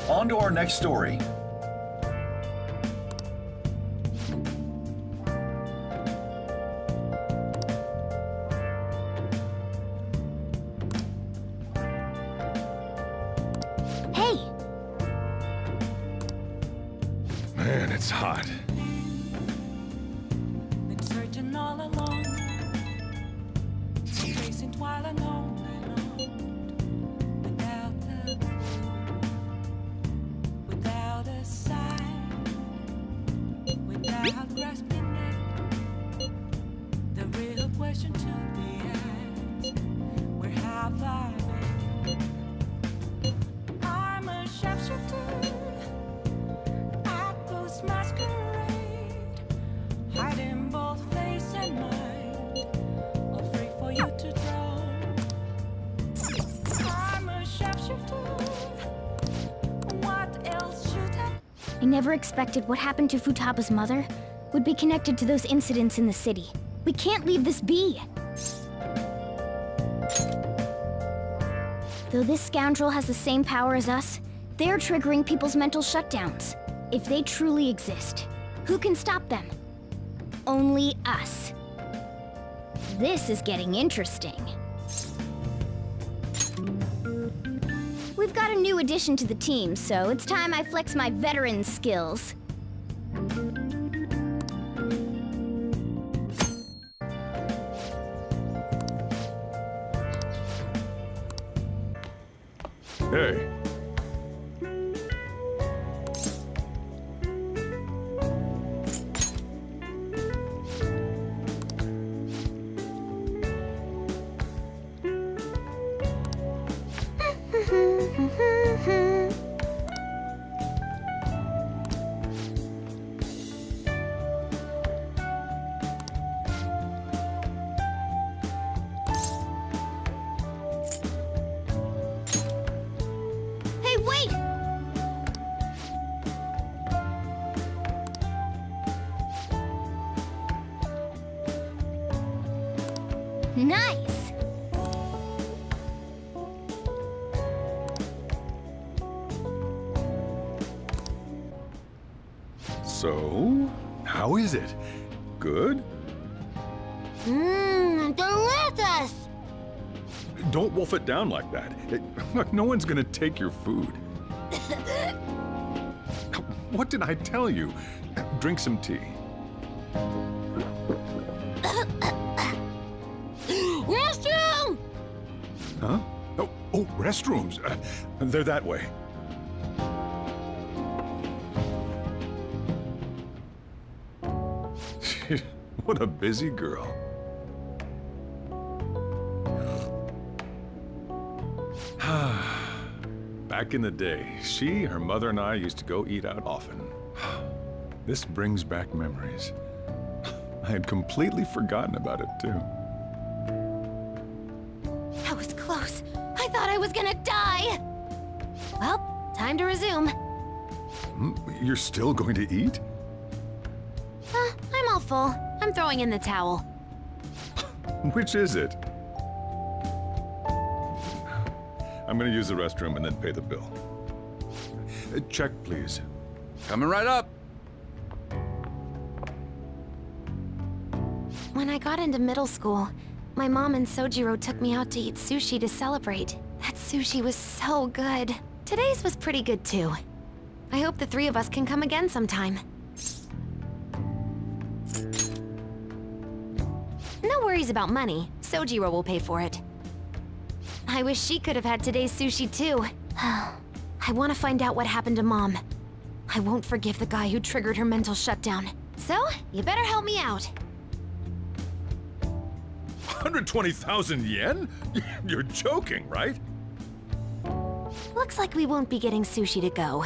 On to our next story. Hey! Man, it's hot. Been searching all along, chasing twilight on and on, without a sign, without grasping it. The real question to be asked: where have I been? I'm a sharpshooter at Ghost Masquerade, hiding both face and mind, all free for you to draw. I'm a sharpshooter. What else should I never expected what happened to Futaba's mother would be connected to those incidents in the city. We can't leave this be. Though this scoundrel has the same power as us, they're triggering people's mental shutdowns. If they truly exist, who can stop them? Only us. This is getting interesting. We've got a new addition to the team, so it's time I flex my veteran skills. Hey. Hey, wait! Nice! So, how is it? Good? Mmm, delicious! Don't wolf it down like that. Look, no one's gonna take your food. What did I tell you? Drink some tea. Restroom! Huh? Oh, restrooms. They're that way. What a busy girl. Back in the day, she, her mother, and I used to go eat out often. This brings back memories. I had completely forgotten about it, too. That was close. I thought I was gonna die! Well, time to resume. You're still going to eat? I'm all full. I'm throwing in the towel. Which is it? I'm gonna use the restroom and then pay the bill. Check, please. Coming right up. When I got into middle school, my mom and Sojiro took me out to eat sushi to celebrate. That sushi was so good. Today's was pretty good too. I hope the three of us can come again sometime. No worries about money. Sojiro will pay for it. I wish she could have had today's sushi too. I want to find out what happened to Mom. I won't forgive the guy who triggered her mental shutdown. So, you better help me out. 120,000 yen? You're joking, right? Looks like we won't be getting sushi to go.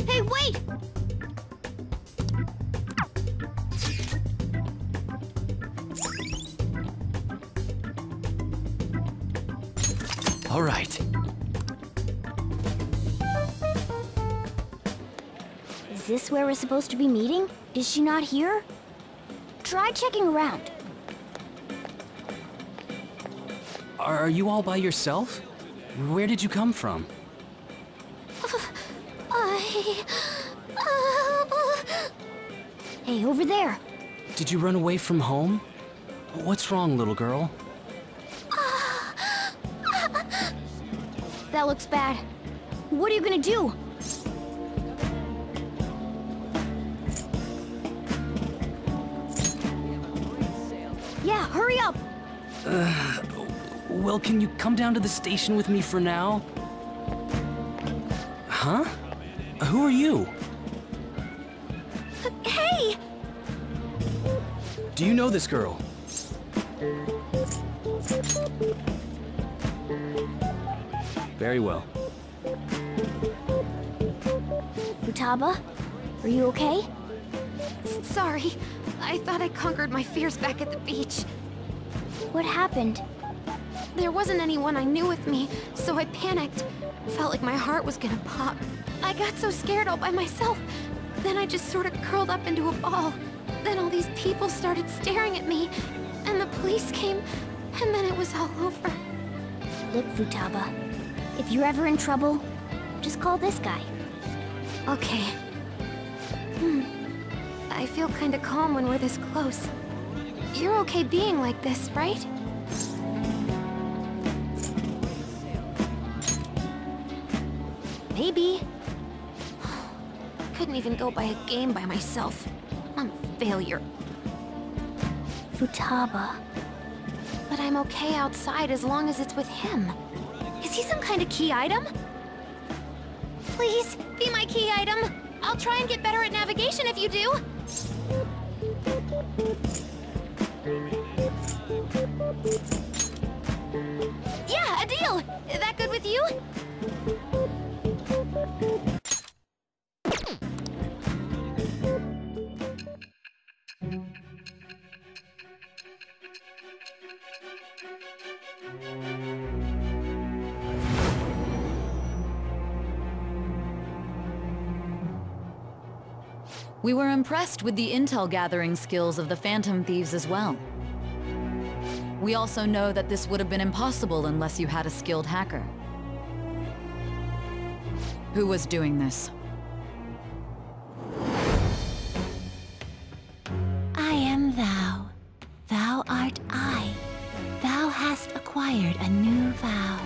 Hey, wait! All right. Is this where we're supposed to be meeting? Is she not here? Try checking around. Are you all by yourself? Where did you come from? Hey, over there. Did you run away from home? What's wrong, little girl? That looks bad. What are you gonna do? Yeah, hurry up! Well, can you come down to the station with me for now? Huh? Who are you? Hey! Do you know this girl? Very well. Futaba? Are you okay? Sorry. I thought I conquered my fears back at the beach. What happened? There wasn't anyone I knew with me, so I panicked. Felt like my heart was gonna pop. I got so scared all by myself. Then I just sort of curled up into a ball. Then all these people started staring at me, and the police came, and then it was all over. Look, Futaba, if you're ever in trouble, just call this guy. Okay. I feel kinda calm when we're this close. You're okay being like this, right? Maybe. Couldn't even go by a game by myself. I'm a failure. Futaba. But I'm okay outside as long as it's with him. Is he some kind of key item? Please, be my key item. I'll try and get better at navigation if you do. Yeah, a deal! That good with you? We were impressed with the intel gathering skills of the Phantom Thieves as well. We also know that this would have been impossible unless you had a skilled hacker. Who was doing this? I am thou. Thou art I. Thou hast acquired a new vow.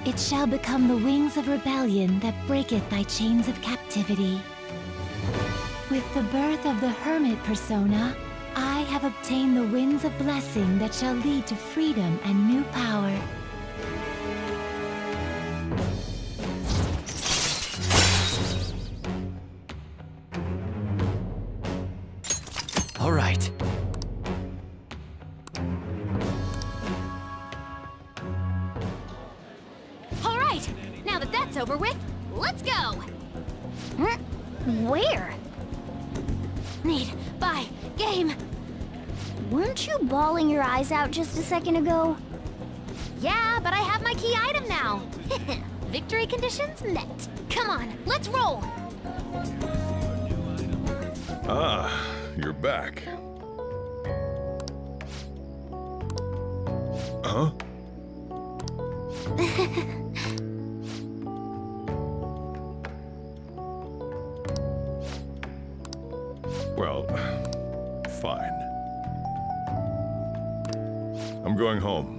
It shall become the wings of rebellion that breaketh thy chains of captivity. With the birth of the hermit persona, I have obtained the winds of blessing that shall lead to freedom and new power. All right. All right, now that that's over with, let's go. Where? Need, buy, game. Weren't you bawling your eyes out just a second ago? Yeah, but I have my key item now. Victory conditions met. Come on, let's roll. Ah, you're back. Huh? Well, fine. I'm going home.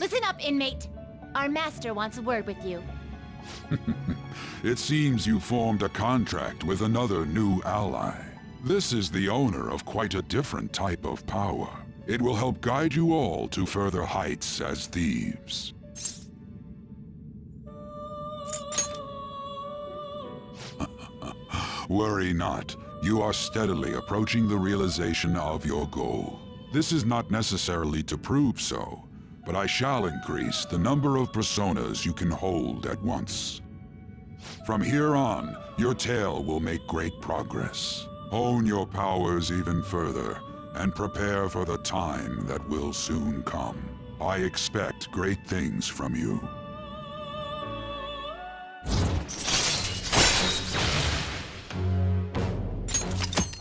Listen up, inmate. Our master wants a word with you. It seems you formed a contract with another new ally. This is the owner of quite a different type of power. It will help guide you all to further heights as thieves. Worry not. You are steadily approaching the realization of your goal. This is not necessarily to prove so, but I shall increase the number of personas you can hold at once. From here on, your tale will make great progress. Hone your powers even further, and prepare for the time that will soon come. I expect great things from you.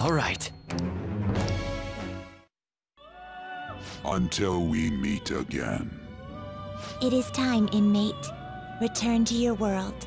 All right. Until we meet again. It is time, inmate. Return to your world.